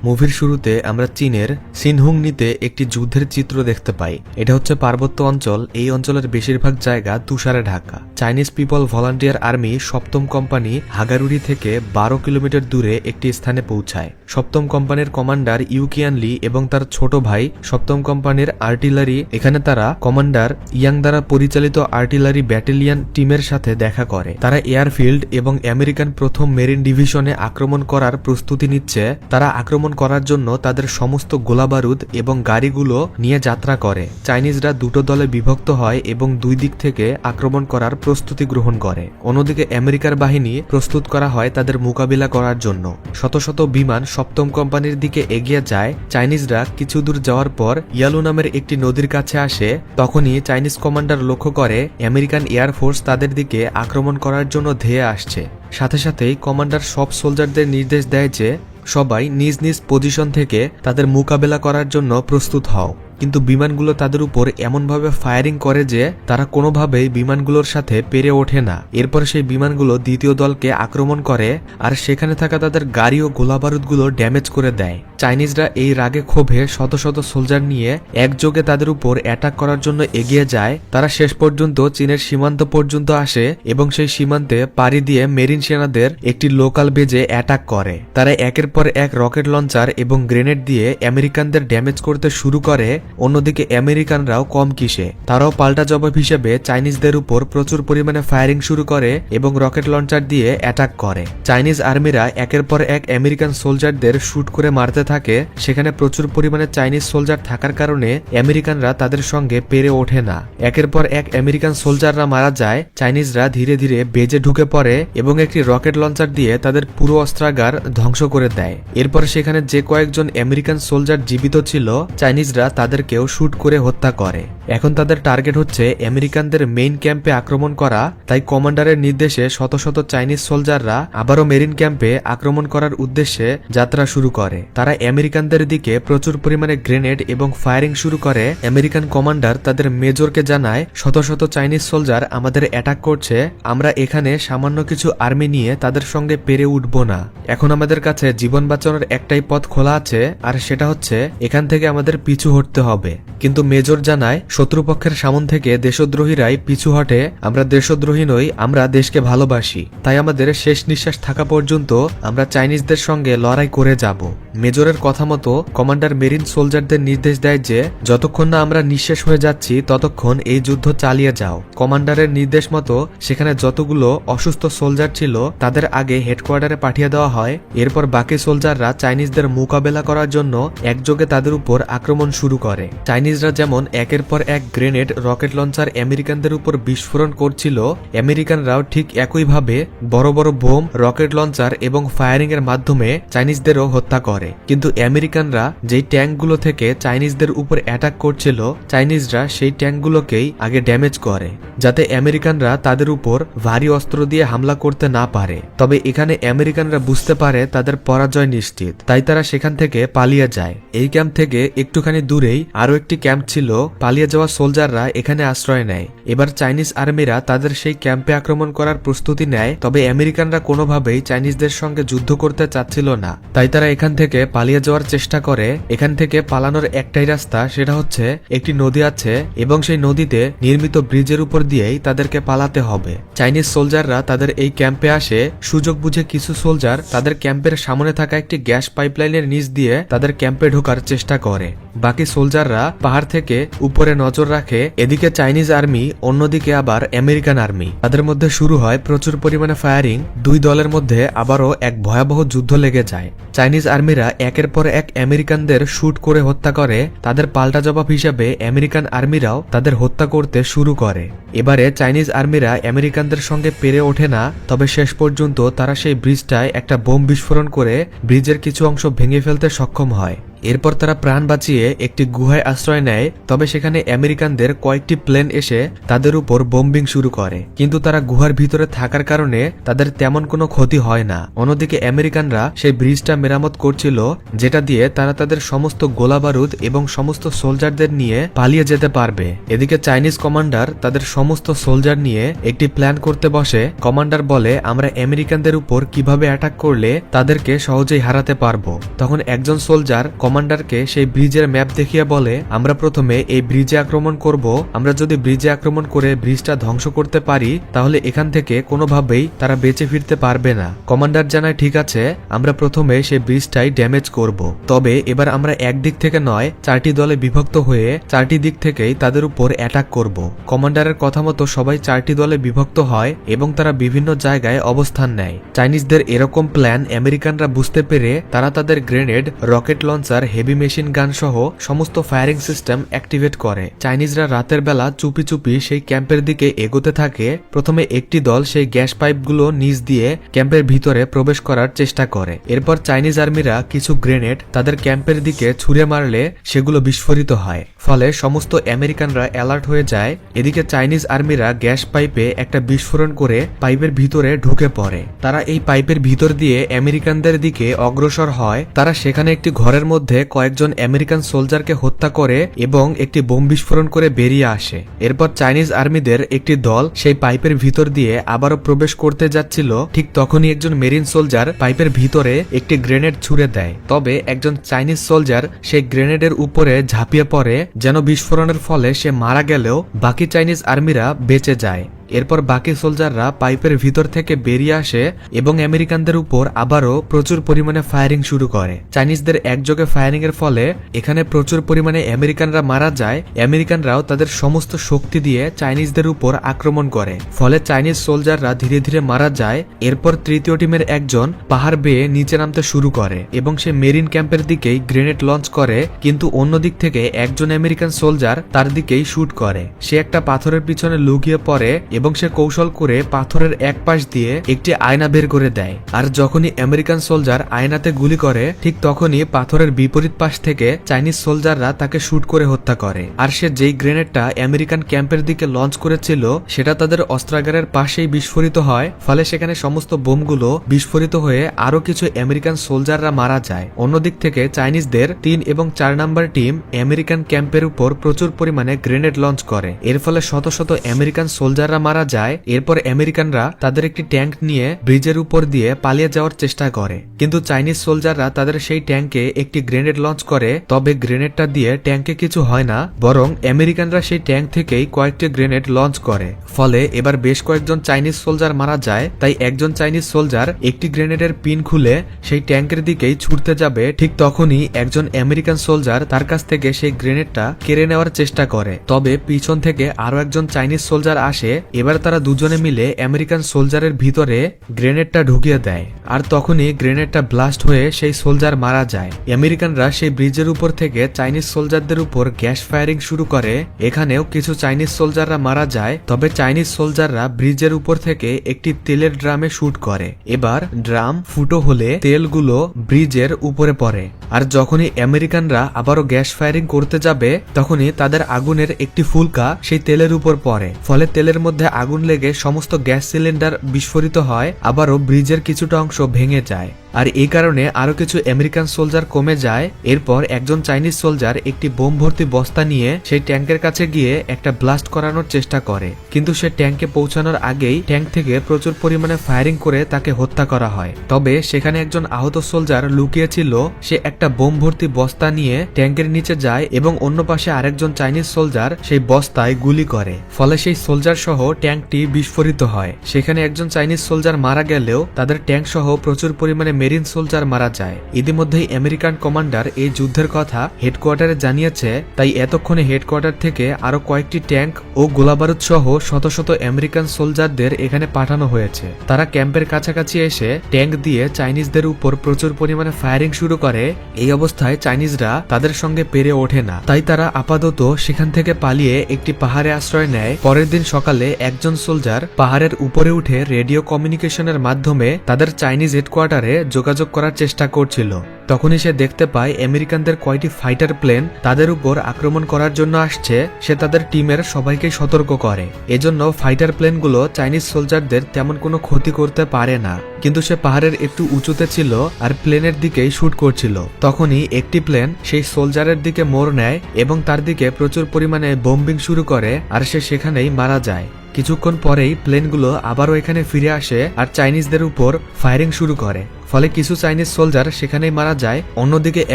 মুভির শুরুতে আমরা চীনের সিনহুংনিতে একটি যুদ্ধের চিত্র দেখতে পাই। এটা হচ্ছে পার্বত্য অঞ্চল। এই অঞ্চলের বেশিরভাগ জায়গা তুষারে ঢাকা। চাইনিজ পিপল ভলান্টিয়ার আর্মি সপ্তম কোম্পানি হাগারুরি থেকে 12 কিলোমিটার দূরে একটি স্থানে পৌঁছায়। সপ্তম কোম্পানির কমান্ডার ইউকিয়ান লি এবং তার ছোট ভাই সপ্তম কোম্পানির আর্টিলারি এখানে তারা কমান্ডার ইয়াং দ্বারা পরিচালিত আর্টিলারি ব্যাটালিয়ন টিমের সাথে দেখা করে। তারা এয়ারফিল্ড এবং আমেরিকান প্রথম মেরিন ডিভিশনে আক্রমণ করার প্রস্তুতি নিচ্ছে। তারা আক্রমণ করার জন্য তাদের সমস্ত গোলাবারুদ এবং গাড়িগুলো নিয়ে যাত্রা করে। চাইনিজরা দুটো দলে বিভক্ত হয় এবং দুই দিক থেকে আক্রমণ করার প্রস্তুতি গ্রহণ করে। অন্যদিকে আমেরিকার বাহিনী প্রস্তুত করা হয় তাদের মোকাবিলা করার জন্য। শত শত বিমান সপ্তম কোম্পানির দিকে এগিয়ে যায়। চাইনিজরা কিছু দূর যাওয়ার পর ইয়ালু নামের একটি নদীর কাছে আসে। তখনই চাইনিজ কমান্ডার লক্ষ্য করে আমেরিকান এয়ারফোর্স তাদের দিকে আক্রমণ করার জন্য ধেয়ে আসছে। সাথে সাথেই কমান্ডার সব সোলজারদের নির্দেশ দেয় যে সবাই নিজ নিজ পজিশন থেকে তাদের মোকাবেলা করার জন্য প্রস্তুত হও। কিন্তু বিমানগুলো তাদের উপর এমনভাবে ফায়ারিং করে যে তারা কোনোভাবেই বিমানগুলোর সাথে পেরে ওঠে না। এরপর সেই বিমানগুলো দ্বিতীয় দলকে আক্রমণ করে আর সেখানে থাকা তাদের গাড়ি ও গোলাবারুদগুলো ড্যামেজ করে দেয়। চাইনিজরা এই রাগে ক্ষোভে শত শত সোলজার নিয়ে একযোগে তাদের উপর অ্যাটাক করার জন্য এগিয়ে যায়। তারা শেষ পর্যন্ত চীনের সীমান্ত পর্যন্ত আসে এবং সেই সীমান্তে পাড়ি দিয়ে মেরিন সেনাদের একটি লোকাল বেজে অ্যাটাক করে। তারা একের পর এক রকেট লঞ্চার এবং গ্রেনেড দিয়ে আমেরিকানদের ড্যামেজ করতে শুরু করে। অন্যদিকে আমেরিকানরাও কম কিসে, তারাও পাল্টা জবাব হিসেবে চাইনিজদের উপর প্রচুর পরিমাণে ফায়ারিং শুরু করে এবং রকেট লঞ্চার দিয়ে অ্যাটাক করে। চাইনিজ আর্মিরা একের পর এক আমেরিকান সোলজারদের শুট করে মারতে থাকে। সেখানে প্রচুর পরিমাণে চাইনিজ সোলজার থাকার কারণে আমেরিকানরা তাদের সঙ্গে পেরে ওঠে না। একের পর এক আমেরিকান সোলজাররা মারা যায়। চাইনিজরা ধীরে ধীরে বেজে ঢুকে পড়ে এবং একটি রকেট লঞ্চার দিয়ে তাদের পুরো অস্ত্রাগার ধ্বংস করে দেয়। এরপর সেখানে যে কয়েকজন আমেরিকান সোলজার জীবিত ছিল চাইনিজরা তাদেরকেও শুট করে হত্যা করে। এখন তাদের টার্গেট হচ্ছে আমেরিকানদের মেইন ক্যাম্পে আক্রমণ করা। তাই কমান্ডারের নির্দেশে শত শত চাইনিজ সোলজাররা আবারও মেরিন ক্যাম্পে আক্রমণ করার উদ্দেশ্যে যাত্রা শুরু করে। তারা আমেরিকানদের দিকে প্রচুর পরিমাণে গ্রেনেড এবং ফায়ারিং শুরু করে। আমেরিকান কমান্ডার তাদের মেজরকে জানায়, শত শত চাইনিজ সোলজার আমাদের অ্যাটাক করছে, আমরা এখানে সামান্য কিছু আর্মি নিয়ে তাদের সঙ্গে পেরে উঠব না। এখন আমাদের কাছে জীবন বাঁচানোর একটাই পথ খোলা আছে, আর সেটা হচ্ছে এখান থেকে আমাদের পিছু হটতে হবে। কিন্তু মেজর জানায়, শত্রুপক্ষের সামন থেকে দেশদ্রোহীরাই পিছু হটে, আমরা দেশদ্রোহী নই, আমরা দেশকে ভালোবাসি। তাই আমাদের শেষ নিঃশ্বাস থাকা পর্যন্ত আমরা চাইনিজদের সঙ্গে লড়াই করে যাব। মেজরের কথা মতো কমান্ডার মেরিন সোলজারদের নির্দেশ দেয় যে যতক্ষণ না আমরা নিঃশেষ হয়ে যাচ্ছি ততক্ষণ এই যুদ্ধ চালিয়ে যাও। কমান্ডারের নির্দেশ মতো সেখানে যতগুলো অসুস্থ সোলজার ছিল তাদের আগে হেডকোয়ার্টারে পাঠিয়ে দেওয়া হয়। এরপর বাকি সোলজাররা চাইনিজদের মোকাবেলা করার জন্য একযোগে তাদের উপর আক্রমণ শুরু করে। চাইনিজরা যেমন একের পর এক গ্রেনেড, রকেট লঞ্চার আমেরিকানদের উপর বিস্ফোরণ করছিল, আমেরিকানরাও ঠিক একইভাবে বড় বড় বোম, রকেট লঞ্চার এবং ফায়ারিং এর মাধ্যমে চাইনিজদেরও হত্যা করে। কিন্তু আমেরিকানরা যেই ট্যাঙ্কগুলো থেকে চাইনিজদের উপর অ্যাটাক করছিল, চাইনিজরা সেই ট্যাঙ্কগুলোকেই আগে ড্যামেজ করে, যাতে আমেরিকানরা তাদের উপর ভারী অস্ত্র দিয়ে হামলা করতে না পারে। তবে এখানে আমেরিকানরা বুঝতে পারে তাদের পরাজয় নিশ্চিত, তাই তারা সেখান থেকে পালিয়ে যায়। এই ক্যাম্প থেকে একটুখানি দূরেই আরো একটি ক্যাম্প ছিল। পালিয়ে যাওয়া সোলজাররা এখানে আশ্রয় নেয়। এবার চাইনিজ আর্মিরা তাদের সেই ক্যাম্পে আক্রমণ করার প্রস্তুতি নেয়। তবে আমেরিকানরা কোনোভাবেই চাইনিজদের সঙ্গে যুদ্ধ করতে চাচ্ছিল না, তাই তারা এখান থেকে পালিয়ে যাওয়ার চেষ্টা করে। এখান থেকে পালানোর একটাই রাস্তা, সেটা হচ্ছে একটি নদী আছে এবং সেই নদীতে নির্মিত ব্রিজের উপর দিয়েই তাদেরকে পালাতে হবে। চাইনিজ সোলজাররা তাদের এই ক্যাম্পে আসে। সুযোগ বুঝে কিছু সোলজার তাদের ক্যাম্পের সামনে থাকা একটি গ্যাস পাইপলাইনের নিচ দিয়ে তাদের ক্যাম্পে ঢোকার চেষ্টা করে। বাকি সোলজাররা পাহাড় থেকে উপরে নজর রাখে। এদিকে চাইনিজ আর্মি, অন্যদিকে আবার আমেরিকান আর্মি, তাদের মধ্যে শুরু হয় প্রচুর পরিমাণে ফায়ারিং। দুই দলের মধ্যে আবারও এক ভয়াবহ যুদ্ধ লেগে যায়। চাইনিজ আর্মিরা একের পর এক আমেরিকানদের শুট করে হত্যা করে। তাদের পাল্টা জবাব হিসেবে আমেরিকান আর্মিরাও তাদের হত্যা করতে শুরু করে। এবারে চাইনিজ আর্মিরা আমেরিকানদের সঙ্গে পেরে ওঠে না। তবে শেষ পর্যন্ত তারা সেই ব্রিজটায় একটা বোম বিস্ফোরণ করে ব্রিজের কিছু অংশ ভেঙে ফেলতে সক্ষম হয়। এরপর তারা প্রাণ বাঁচিয়ে একটি গুহায় আশ্রয় নেয়। তবে সেখানে আমেরিকানদের কয়েকটি প্লেন এসে তাদের উপর বোম্বিং শুরু করে, কিন্তু তারা গুহার ভিতরে থাকার কারণে তাদের তেমন কোনো ক্ষতি হয় না। অন্যদিকে আমেরিকানরা সেই ব্রিজটা মেরামত করছিল, যেটা দিয়ে তারা তাদের সমস্ত গোলাবারুদ এবং সমস্ত সোলজারদের নিয়ে পালিয়ে যেতে পারবে। এদিকে চাইনিজ কমান্ডার তাদের সমস্ত সোলজার নিয়ে একটি প্ল্যান করতে বসে। কমান্ডার বলে, আমরা আমেরিকানদের উপর কিভাবে অ্যাটাক করলে তাদেরকে সহজেই হারাতে পারবো। তখন একজন সোলজার কমান্ডারকে সেই ব্রিজের ম্যাপ দেখিয়ে বলে, আমরা প্রথমে এই ব্রিজে আক্রমণ করব। আমরা যদি ব্রিজে আক্রমণ করে ব্রিজটা ধ্বংস করতে পারি তাহলে এখান থেকে কোনোভাবেই তারা বেঁচে ফিরতে পারবে না। কমান্ডার জানায়, ঠিক আছে, আমরা প্রথমে সেই ব্রিজটাই ড্যামেজ করব। তবে এবার আমরা একদিক থেকে নয়, 4টি দলে বিভক্ত হয়ে 4টি দিক থেকেই তাদের উপর অ্যাটাক করব। কমান্ডারের কথা মতো সবাই 4টি দলে বিভক্ত হয় এবং তারা বিভিন্ন জায়গায় অবস্থান নেয়। চাইনিজদের এরকম প্ল্যান আমেরিকানরা বুঝতে পেরে তারা তাদের grenade, rocket launcher, heavy machine gun সহ সমস্ত ফায়ারিং সিস্টেম অ্যাক্টিভেট করে। চাইনিজরা রাতের বেলা চুপি চুপি সেই ক্যাম্পের দিকে এগোতে থাকে। প্রথমে একটি দল সেই গ্যাস পাইপগুলো নিচ দিয়ে ক্যাম্পের ভিতরে প্রবেশ করার চেষ্টা করে। এরপর চাইনিজ আর্মিরা কিছু গ্রেনেড তাদের ক্যাম্পের দিকে ছুঁড়ে মারলে সেগুলো বিস্ফোরিত হয়, ফলে সমস্ত আমেরিকানরা অ্যালার্ট হয়ে যায়। এদিকে চাইনিজ আর্মিরা গ্যাস পাইপে একটা বিস্ফোরণ করে পাইপের ভিতরে ঢুকে পড়ে। তারা এই পাইপের ভিতর দিয়ে আমেরিকানদের দিকে অগ্রসর হয়। তারা সেখানে একটি ঘরের মধ্যে কয়েকজন আমেরিকান সোলজারকে হত্যা করে এবং একটি বোম বিস্ফোরণ করে বেরিয়ে আসে। এরপর চাইনিজ আর্মিদের একটি দল সেই পাইপের ভিতর দিয়ে আবারও প্রবেশ করতে যাচ্ছিল। ঠিক তখনই একজন মেরিন সোলজার পাইপের ভিতরে একটি গ্রেনেড ছুড়ে দেয়। তবে একজন চাইনিজ সোলজার সেই গ্রেনেডের উপরে ঝাঁপিয়ে পড়ে, যেন বিস্ফোরণের ফলে সে মারা গেলেও বাকি চাইনিজ আর্মিরা বেঁচে যায়। এরপর বাকি সোলজাররা পাইপের ভিতর থেকে বেরিয়ে আসে এবং আমেরিকানদের উপর আবারও প্রচুর পরিমাণে ফায়ারিং শুরু করে। চাইনিজদের একযোগে ফায়ারিং এর ফলে এখানে প্রচুর পরিমাণে আমেরিকানরা মারা যায়। আমেরিকানরাও তাদের সমস্ত শক্তি দিয়ে চাইনিজদের উপর আক্রমণ করে, ফলে চাইনিজ সোলজাররা ধীরে ধীরে মারা যায়। এরপর তৃতীয় টিমের একজন পাহাড় বেয়ে নিচে নামতে শুরু করে এবং সে মেরিন ক্যাম্পের দিকেই গ্রেনেড লঞ্চ করে, কিন্তু অন্যদিক থেকে একজন আমেরিকান সোলজার তার দিকেই শুট করে। সে একটা পাথরের পিছনে লুকিয়ে পড়ে এবং সে কৌশল করে পাথরের এক পাশ দিয়ে একটি আয়না বের করে দেয়। আর যখনই আমেরিকান সোলজার আয়নাতে গুলি করে, ঠিক তখনই পাথরের বিপরীত পাশ থেকে চাইনিজ সোলজাররা তাকে শুট করে হত্যা করে। আর সে যেই গ্রেনেডটা আমেরিকান ক্যাম্পের দিকে লঞ্চ করেছিল সেটা তাদের অস্ত্রাগারের পাশেই বিস্ফোরিত হয়, ফলে সেখানে সমস্ত বোমগুলো বিস্ফোরিত হয়ে আরো কিছু আমেরিকান সোলজাররা মারা যায়। অন্যদিক থেকে চাইনিজদের 3 এবং 4 নাম্বার টিম আমেরিকান ক্যাম্পের উপর প্রচুর পরিমাণে গ্রেনেড লঞ্চ করে। এর ফলে শত শত আমেরিকান সোলজাররা মারা যায়। এরপর আমেরিকানরা তাদের একটি ট্যাঙ্ক নিয়ে ব্রিজের উপর দিয়ে পালিয়ে যাওয়ার চেষ্টা করে, কিন্তু চাইনিজ সোলজাররা তাদের সেই ট্যাঙ্কে একটি গ্রেনেড লঞ্চ করে। তবে গ্রেনেডটা দিয়ে ট্যাঙ্কে কিছু হয় না, বরং আমেরিকানরা সেই ট্যাঙ্ক থেকেই কয়েকটি গ্রেনেড লঞ্চ করে। ফলে এবার বেশ কয়েকজন চাইনিজ সোলজার মারা যায়। তাই একজন চাইনিজ সোলজার একটি গ্রেনেডের পিন খুলে সেই ট্যাঙ্কের দিকেই ছুটতে যাবে। ঠিক তখনই একজন আমেরিকান সোলজার তার কাছ থেকে সেই গ্রেনেডটা কেড়ে নেওয়ার চেষ্টা করে। তবে পিছন থেকে আরো একজন চাইনিজ সোলজার আসে। এবার তারা দুজনে মিলে আমেরিকান সোলজারের ভিতরে গ্রেনেডটা ঢুকিয়ে দেয়, আর তখনই গ্রেনেডটা ব্লাস্ট হয়ে সেই সোলজার মারা যায়। আমেরিকানরা সেই ব্রিজের উপর থেকে চাইনিজ সোলজারদের উপর গ্যাস ফায়ারিং শুরু করে। এখানেও কিছু চাইনিজ সোলজাররা মারা যায়। তবে চাইনিজ সোলজাররা ব্রিজের উপর থেকে একটি তেলের ড্রামে শুট করে। এবার ড্রাম ফুটো হলে তেলগুলো ব্রিজের উপরে পড়ে। আর যখনই আমেরিকানরা আবারও গ্যাস ফায়ারিং করতে যাবে, তখনই তাদের আগুনের একটি ফুলকা সেই তেলের উপর পড়ে। ফলে তেলের মধ্যে আগুন লেগে সমস্ত গ্যাস সিলিন্ডার বিস্ফোরিত হয়। আবারও ব্রিজের কিছুটা অংশ ভেঙে যায়। আর এই কারণে আরো কিছু আমেরিকান সোলজার কমে যায়। এরপর একজন চাইনিজ সোলজার একটি বোম ভর্তি বস্তা নিয়ে সেই ট্যাঙ্কের কাছে গিয়ে একটা ব্লাস্ট করানোর চেষ্টা করে, কিন্তু সে ট্যাঙ্কে পৌঁছানোর আগেই ট্যাঙ্ক থেকে প্রচুর পরিমাণে ফায়ারিং করে তাকে হত্যা করা হয়। তবে সেখানে একজন আহত সোলজার লুকিয়েছিল। সে একটা বোম ভর্তি বস্তা নিয়ে ট্যাঙ্কের নিচে যায় এবং অন্য পাশে আরেকজন চাইনিজ সোলজার সেই বস্তায় গুলি করে। ফলে সেই সোলজার সহ ট্যাঙ্কটি বিস্ফোরিত হয়। সেখানে একজন চাইনিজ সোলজার মারা গেলেও তাদের ট্যাঙ্ক সহ প্রচুর পরিমাণে মেরিন সোলজার মারা যায়। ইতিমধ্যেই আমেরিকান কমান্ডার এই যুদ্ধের কথা হেডকোয়ার্টারে জানিয়েছে। তাই এতক্ষণে হেডকোয়ার্টার থেকে আরো কয়েকটি ট্যাঙ্ক ও গোলাবারুদ সহ শত শত আমেরিকান সোলজারদের এখানে পাঠানো হয়েছে। তারা ক্যাম্পের কাছাকাছি এসে ট্যাঙ্ক দিয়ে চাইনিজদের উপর প্রচুর পরিমাণে ফায়ারিং শুরু করে। এই অবস্থায় চাইনিজরা তাদের সঙ্গে পেরে ওঠে না, তাই তারা আপাতত সেখান থেকে পালিয়ে একটি পাহাড়ে আশ্রয় নেয়। পরের দিন সকালে একজন সোলজার পাহাড়ের উপরে উঠে রেডিও কমিউনিকেশনের মাধ্যমে তাদের চাইনিজ হেডকোয়ার্টারে যোগাযোগ করার চেষ্টা করছিল। তখনই সে দেখতে পায় আমেরিকানদের কয়টি ফাইটার প্লেন তাদের উপর আক্রমণ করার জন্য আসছে। সে তাদের টিমের সবাইকে সতর্ক করে, এজন্য ফাইটার প্লেনগুলো চাইনিজ সোলজারদের তেমন কোনো ক্ষতি করতে পারে না। কিন্তু সে পাহাড়ের একটু উঁচুতে ছিল আর প্লেনের দিকেই শুট করছিল। তখনই একটি প্লেন সেই সোলজারের দিকে মোড় নেয় এবং তার দিকে প্রচুর পরিমাণে বোম্বিং শুরু করে, আর সে সেখানেই মারা যায়। কিছুক্ষণ পরেই প্লেনগুলো আবারও এখানে ফিরে আসে আর চাইনিজদের উপর ফায়ারিং শুরু করে। ফলে কিছু চাইনিজ সোলজার সেখানেই মারা যায়। অন্যদিকে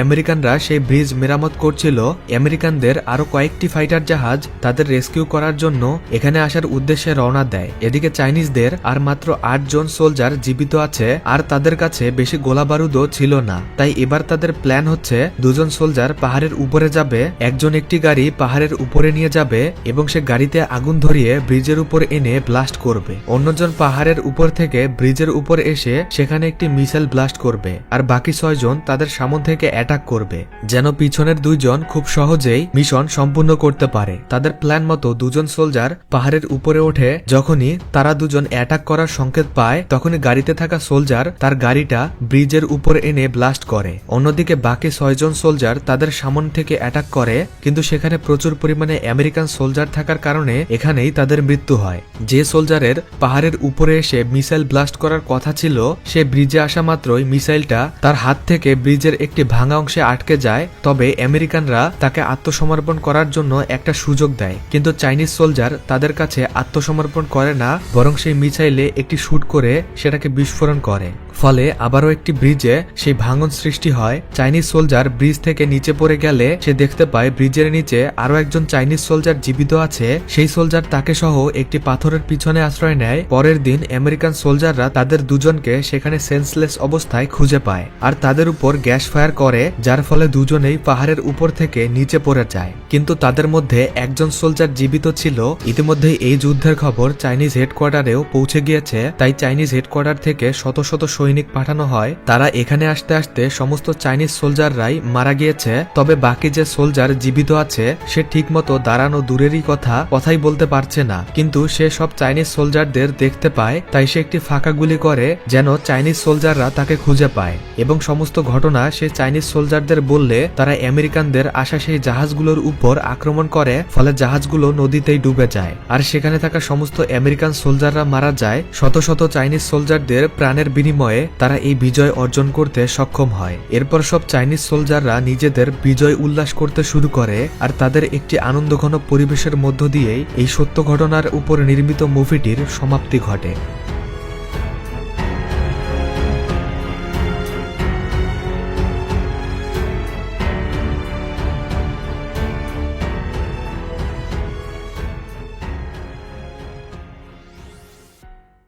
আমেরিকানরা সেই ব্রিজ মেরামত করছিল। আমেরিকানদের আরো কয়েকটি ফাইটার জাহাজ তাদের রেস্কিউ করার জন্য এখানে আসার উদ্দেশ্যে রওনা দেয়। এদিকে চাইনিজদের আর মাত্র 8 জন সোলজার জীবিত আছে, আর তাদের কাছে বেশি গোলা বারুদও ছিল না। তাই এবার তাদের প্ল্যান হচ্ছে 2 জন সোলজার পাহাড়ের উপরে যাবে, একজন একটি গাড়ি পাহাড়ের উপরে নিয়ে যাবে এবং সে গাড়িতে আগুন ধরিয়ে ব্রিজের উপর এনে ব্লাস্ট করবে। অন্যজন পাহাড়ের উপর থেকে ব্রিজের উপর এসে সেখানে একটি মিসাইল ব্লাস্ট করবে, আর বাকি 6 জন তাদের সামনে থেকে অ্যাটাক করবে, যেন পিছনের 2 জন খুব সহজেই মিশন সম্পূর্ণ করতে পারে। তাদের প্ল্যান মতো 2 জন সোলজার পাহাড়ের উপরে ওঠে। যখনই তারা 2 জন অ্যাটাক করার সংকেত পায়, তখনই গাড়িতে থাকা সোলজার তার গাড়িটা ব্রিজের উপর এনে ব্লাস্ট করে। অন্যদিকে বাকি 6 জন সোলজার তাদের সামনে থেকে অ্যাটাক করে, কিন্তু সেখানে প্রচুর পরিমাণে আমেরিকান সোলজার থাকার কারণে এখানেই তাদের মৃত্যু হয়। যে সোলজারের পাহাড়ের উপরে এসে মিসাইল ব্লাস্ট করার কথা ছিল, সে ব্রিজে আসা মাত্রই মিসাইলটা তার হাত থেকে ব্রিজের একটি ভাঙা অংশে আটকে যায়। তবে আমেরিকানরা তাকে আত্মসমর্পণ করার জন্য একটা সুযোগ দেয়, কিন্তু চাইনিজ সোলজার তাদের কাছে আত্মসমর্পণ করে না, বরং সেই মিসাইলে একটি শুট করে সেটাকে বিস্ফোরণ করে। ফলে আবারও একটি ব্রিজে সেই ভাঙন সৃষ্টি হয়। চাইনিজ সোলজার ব্রিজ থেকে নিচে পড়ে গেলে সে দেখতে পায় ব্রিজের নিচে আরো একজন চাইনিজ সোলজার জীবিত আছে। সেই সোলজার তাকে সহ একটি পাথরের পিছনে আশ্রয় নেয়। পরের দিন আমেরিকান সোলজাররা তাদের 2 জনকে সেখানে সেন্সলেস অবস্থায় খুঁজে পায় আর তাদের উপর গ্যাস ফায়ার করে, যার ফলে 2 জনেই পাহাড়ের উপর থেকে নিচে পড়ে যায়। কিন্তু তাদের মধ্যে একজন সোলজার জীবিত ছিল। ইতিমধ্যেই এই যুদ্ধের খবর চাইনিজ হেডকোয়ার্টারেও পৌঁছে গিয়েছে। তাই চাইনিজ হেডকোয়ার্টার থেকে শত শত সৈনিক পাঠানো হয়। তারা এখানে আসতে আসতে সমস্ত চাইনিজ সোলজাররাই মারা গিয়েছে। তবে বাকি যে সোলজার জীবিত আছে সে ঠিকমতো দাঁড়ানো দূরেরই কথাই বলতে পারছে না। কিন্তু সে সব চাইনিজ সোলজারদের দেখতে পায়, তাই সে একটি ফাঁকা গুলি করে যেন চাইনিজ সোলজাররা তাকে খুঁজে পায়, এবং সমস্ত ঘটনা সে চাইনিজ সোলজারদের বললে তারা আমেরিকানদের আসা সেই জাহাজগুলোর উপর আক্রমণ করে। ফলে জাহাজগুলো নদীতেই ডুবে যায় আর সেখানে থাকা সমস্ত আমেরিকান সোলজাররা মারা যায়। শত শত চাইনিজ সোলজারদের প্রাণের বিনিময়ে তারা এই বিজয় অর্জন করতে সক্ষম হয়। এরপর সব চাইনিজ সোলজাররা নিজেদের বিজয় উল্লাস করতে শুরু করে, আর তাদের একটি আনন্দঘন পরিবেশের মধ্য দিয়েই এই সত্য ঘটনার উপর নির্মিত মুভিটির সমাপ্তি ঘটে।